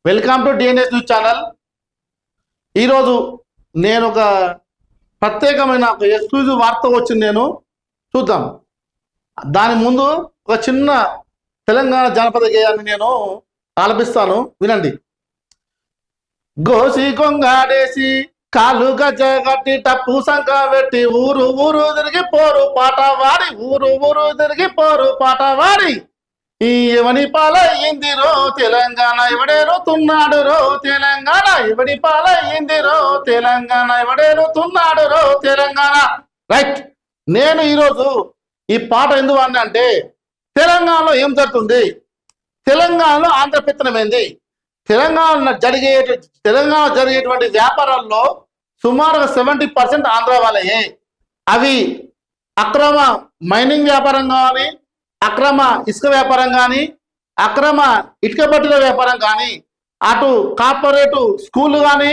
Welcome to DNS news channel. ఈరోజు నేను ఒక ప్రత్యేకమైన ఒక ఎక్స్క్లూజివ్ వార్త వచ్చింది. నేను చూద్దాం. దాని ముందు ఒక చిన్న తెలంగాణ జానపద గేయాన్ని నేను ఆలపిస్తాను, వినండి. గోసి కొంగాడేసి కాలు గజ్జ కట్టి టప్పు సంక పెట్టి ఊరు ఊరు తిరిగి పోరు పాట వాడి ఊరు ఊరు తిరిగి పోరు పాట వాడి ఈ ఎవని పాలయ్యిందిరో తెలంగాణ ఎవడేరుతున్నాడు రో తెలంగాణ ఎవడి పాలయ్యిందిరో తెలంగాణ ఎవడేరుతున్నాడు రో తెలంగాణ. రైట్. నేను ఈరోజు ఈ పాట ఎందుకు వాడినా అంటే తెలంగాణలో ఏం జరుగుతుంది, తెలంగాణలో ఆంధ్ర పెత్తనమైంది, తెలంగాణ జరిగేటువంటి వ్యాపారాల్లో సుమారుగా 70% ఆంధ్ర వాళ్ళయే. అవి అక్రమ మైనింగ్ వ్యాపారం కానీ, అక్రమ ఇసుక వ్యాపారం కానీ, అక్రమ ఇటుక బట్టీల వ్యాపారం కానీ, అటు కార్పొరేటు స్కూళ్ళు కానీ,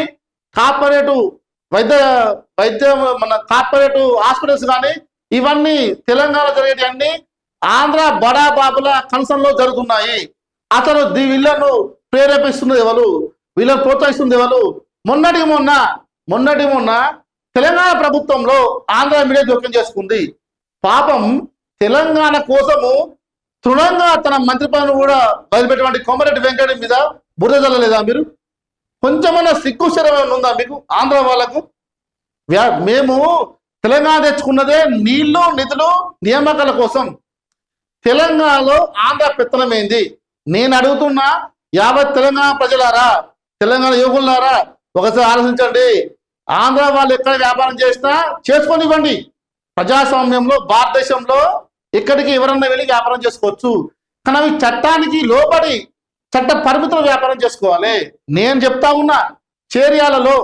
కార్పొరేటు వైద్య మన కార్పొరేటు హాస్పిటల్స్ కానీ, ఇవన్నీ తెలంగాణ జరిగేటివన్నీ ఆంధ్ర బడా బాబుల కన్సర్న్లో జరుగుతున్నాయి. అతను వీళ్ళను ప్రేరేపిస్తున్నది ఎవరు, వీళ్ళని ప్రోత్సహిస్తుంది ఎవరు? మొన్నటి మొన్న తెలంగాణ ప్రభుత్వంలో ఆంధ్ర మీడియా జోక్యం చేసుకుంది. పాపం తెలంగాణ కోసము తృణంగా తన మంత్రి పదవిని కూడా బయలుపెట్టినటువంటి కోమరెడ్డి వెంకట మీద బురద జల్లలేదా మీరు? కొంచెమన్నా సిగ్గు శరం ఉందా మీకు ఆంధ్ర వాళ్ళకు? మేము తెలంగాణ తెచ్చుకున్నదే నీళ్లు నిధులు నియామకాల కోసం. తెలంగాణలో ఆంధ్ర పెత్తనమైంది. నేను అడుగుతున్నా, యావత్ తెలంగాణ ప్రజలారా, తెలంగాణ యువకులారా, ఒకసారి ఆలోచించండి. ఆంధ్ర వాళ్ళు ఎక్కడ వ్యాపారం చేసినా చేసుకొనివ్వండి. ప్రజాస్వామ్యంలో భారతదేశంలో ఎక్కడికి ఎవరన్నా వెళ్ళి వ్యాపారం చేసుకోవచ్చు. కానీ అవి చట్టానికి లోబడి చట్ట పరిమితులు వ్యాపారం చేసుకోవాలి. నేను చెప్తా ఉన్నా, చేర్యాలలో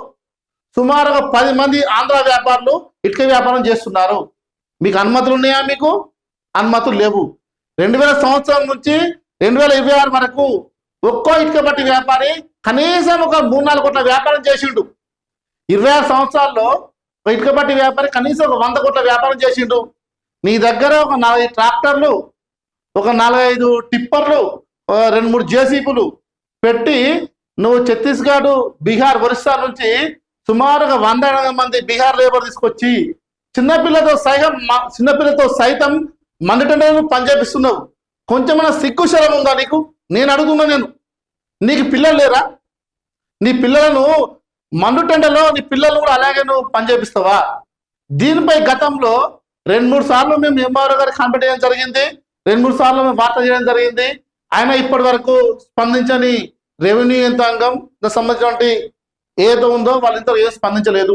సుమారుగా 10 మంది ఆంధ్ర వ్యాపారులు ఇటుక వ్యాపారం చేస్తున్నారు. మీకు అనుమతులు ఉన్నాయా? మీకు అనుమతులు లేవు. 2000 సంవత్సరం నుంచి 2026 వరకు ఒక్కో ఇటుక బట్టి వ్యాపారి కనీసం ఒక 3-4 కోట్ల వ్యాపారం చేసిండు. 26 సంవత్సరాల్లో ఒక ఇటుక బట్టి వ్యాపారి కనీసం ఒక 100 కోట్ల వ్యాపారం చేసిండు. నీ దగ్గర ఒక 4 ట్రాక్టర్లు, ఒక 4-5 టిప్పర్లు, 2-3 జేసీబీలు పెట్టి నువ్వు ఛత్తీస్గఢ్, బీహార్, ఒరిస్సా నుంచి సుమారుగా 100 మంది బీహార్ లేబర్ తీసుకొచ్చి చిన్నపిల్లతో సైతం మండటంలో పనిచేపిస్తున్నావు. కొంచెమైనా సిగ్గు శరం ఉందా నీకు? నేను అడుగుతున్నా, నీకు పిల్లలు లేరా? నీ పిల్లలను మండుటెండలో నీ పిల్లలు కూడా అలాగే నువ్వు పనిచేపిస్తావా? దీనిపై గతంలో 2-3 సార్లు మేము ఎంఆర్ఓ గారికి కంప్లైంట్ చేయడం జరిగింది, 2-3 సార్లు మేము వార్త చేయడం జరిగింది. ఆయన ఇప్పటి వరకు స్పందించని రెవెన్యూ యంత్రాంగం సంబంధించినటువంటి ఏదో ఉందో వాళ్ళంతా ఏం స్పందించలేదు.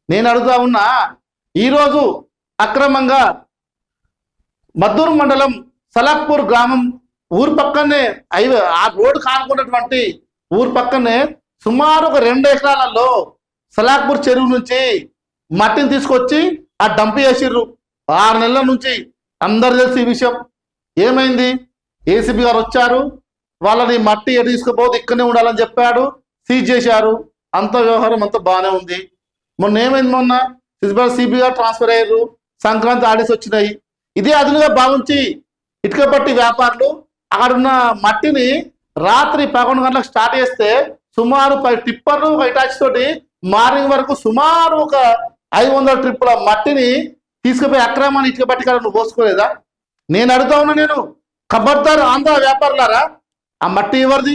నేను అడుగుతా ఉన్నా, ఈరోజు అక్రమంగా మద్దూరు మండలం సలాక్పూర్ గ్రామం ఊరు పక్కనే ఆ రోడ్డు కానుకున్నటువంటి ఊరు పక్కనే సుమారు ఒక 2 ఎకరాలలో సలాక్పూర్ చెరువు నుంచి మట్టిని తీసుకొచ్చి ఆ డంప్ చేసిర్రు. 6 నెలల నుంచి అందరు తెలిసి ఈ విషయం. ఏమైంది? ఏసీబీ గారు వచ్చారు, వాళ్ళని మట్టి ఎటు తీసుకుపోతే ఇక్కడనే ఉండాలని చెప్పాడు, సీజ్ చేశారు. అంత వ్యవహారం అంతా బాగానే ఉంది. మొన్న ఏమైంది? మొన్న సిబి గారు ట్రాన్స్ఫర్ అయ్యారు, సంక్రాంతి ఆడిస్ వచ్చినాయి. ఇదే అదునుగా భావించి ఇటుక పట్టి వ్యాపారులు అక్కడున్న మట్టిని రాత్రి 11 గంటలకు స్టార్ట్ చేస్తే సుమారు 10 టిప్పర్లు, 1 ఇటాచ్ తోటి మార్నింగ్ వరకు సుమారు ఒక 500 ట్రిప్పుల మట్టిని తీసుకుపోయి అక్రమాన్ని ఇటుక పట్టి నువ్వు పోసుకోలేదా? నేను అడుగుతా ఉన్నా, నేను ఖబర్దార్ ఆంధ్ర వ్యాపారులారా, ఆ మట్టి ఎవరిది?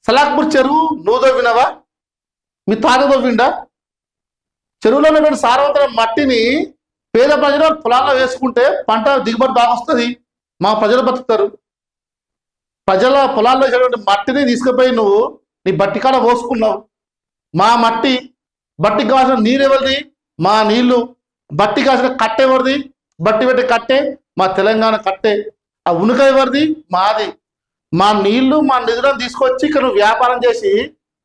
సలాక్పూర్ చెరువు నువ్వు తవ్వినవా? మీ తాత తవ్విండా? చెరువులో ఉన్నటువంటి సారవంతమైన మట్టిని పేద ప్రజలు పొలాల్లో వేసుకుంటే పంట దిగుబడి బాగా వస్తుంది, మా ప్రజలు బతుకుతారు. ప్రజల పొలాల్లో వేసేటువంటి మట్టిని తీసుకుపోయి నువ్వు నీ బట్టి కాడ పోసుకున్నావు. మా మట్టి, బట్టికి కావాల్సిన నీరు ఎవరిది? మా నీళ్లు. బట్టి కావాల్సిన కట్టె ఎవరిది? బట్టి పెట్టి కట్టే మా తెలంగాణ కట్టే. ఆ ఉనుక ఎవరిది? మాది. మా నీళ్లు, మా నిధులను తీసుకొచ్చి ఇక్కడ నువ్వు వ్యాపారం చేసి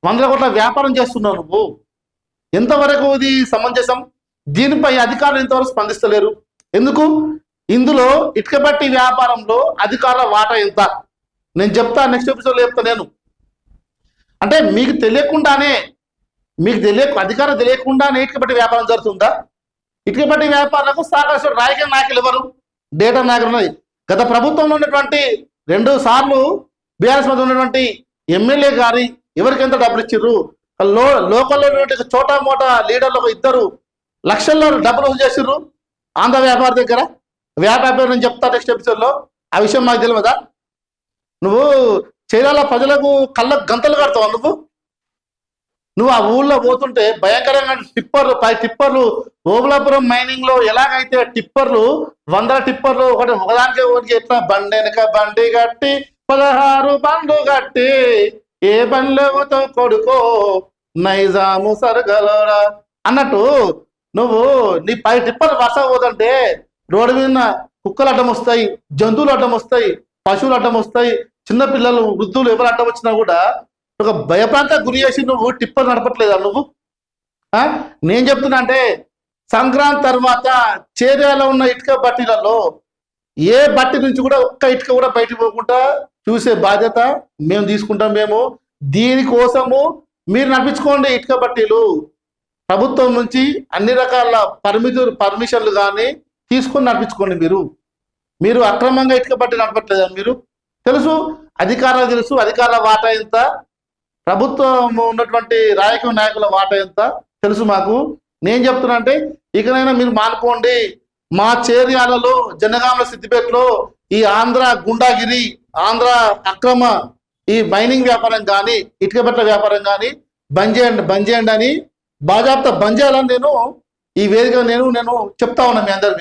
100 కోట్ల వ్యాపారం చేస్తున్నావు. నువ్వు ఎంతవరకు ఇది సమంజసం? దీనిపై అధికారులు ఇంతవరకు స్పందిస్తలేరు. ఎందుకు? ఇందులో ఇటుక బట్టి వ్యాపారంలో అధికారుల వాటా ఎంత? నేను చెప్తా, నెక్స్ట్ ఎపిసోడ్లో చెప్తా. నేను అంటే మీకు తెలియకుండానే, అధికారం తెలియకుండానే ఇటుక బట్టి వ్యాపారం జరుగుతుందా? ఇటుక బట్టి వ్యాపారులకు సహకరిస్తున్న రాజకీయ నాయకులు ఎవరు? డేటా నాయకులు ఉన్నది. గత ప్రభుత్వంలో ఉన్నటువంటి 2 సార్లు బీఆర్ఎస్ మధ్య ఉన్నటువంటి ఎమ్మెల్యే గారి ఎవరికి ఎంత డబ్బులు ఇచ్చిర్రు? లో లోకల్లో ఉన్నటువంటి చోటా మోటా లీడర్లు ఒక ఇద్దరు లక్షల్లో డబ్బులు వసూలు చేసిర్రు ఆంధ్ర వ్యాపారి దగ్గర. వ్యాపారం నేను చెప్తా నెక్స్ట్ ఎపిసోడ్లో. ఆ విషయం మాకు తెలియదా? నువ్వు చీరాల ప్రజలకు కళ్ళకు గంతలు కడతావా? నువ్వు ఆ ఊళ్ళో పోతుంటే భయంకరంగా టిప్పర్లు ఓబులాపురం మైనింగ్ లో ఎలాగైతే టిప్పర్లు 100 టిప్పర్లు ఒకదానికి ఎట్లా బండి వెనక బండి కట్టి 16 బండ్లు కట్టి ఏ బండ్లతో కొడుకో నైజాము సరుగలోరా అన్నట్టు నువ్వు నీ 10 టిప్పర్లు వరుస పోతుంటే రోడ్డు మీద కుక్కలు అడ్డం వస్తాయి, జంతువులు అడ్డం వస్తాయి, పశువులు అడ్డం వస్తాయి, చిన్నపిల్లలు వృద్ధులు ఎవరు అడ్డం వచ్చినా కూడా ఒక భయప్రాంతానికి గురి చేసి నువ్వు టిప్పర్ నడపట్లేదా నువ్వు? నేను చెప్తున్నా అంటే సంక్రాంతి తర్వాత చేర్యాలో ఉన్న ఇటుక బట్టీలలో ఏ బట్టి నుంచి కూడా ఒక్క ఇటుక కూడా బయటకు పోకుండా చూసే బాధ్యత మేము తీసుకుంటాం. దీనికోసము మీరు నడిపించుకోండి ఇటుక బట్టీలు. ప్రభుత్వం నుంచి అన్ని రకాల పర్మిషన్లు కానీ తీసుకొని నడిపించుకోండి. మీరు అక్రమంగా ఇటుక బట్టి నడపట్లేదా? మీరు తెలుసు, అధికారులు తెలుసు, అధికారుల వాటా ఎంత, ప్రభుత్వం ఉన్నటువంటి రాజకీయ నాయకుల వాటా ఎంత తెలుసు మాకు. నేను చెప్తున్నా అంటే ఇకనైనా మీరు మానుకోండి. మా చేర్యాలలో, జనగామ, సిద్దిపేటలో ఈ ఆంధ్ర గుండాగిరి, ఆంధ్ర అక్రమ ఈ మైనింగ్ వ్యాపారం కానీ, ఇటుక బట్టల వ్యాపారం కానీ బంద్ చేయండి అని బాజాబ్తా బంద్ చేయాలని నేను ఈ వేదిక నేను చెప్తా ఉన్నా మీ అందరికీ.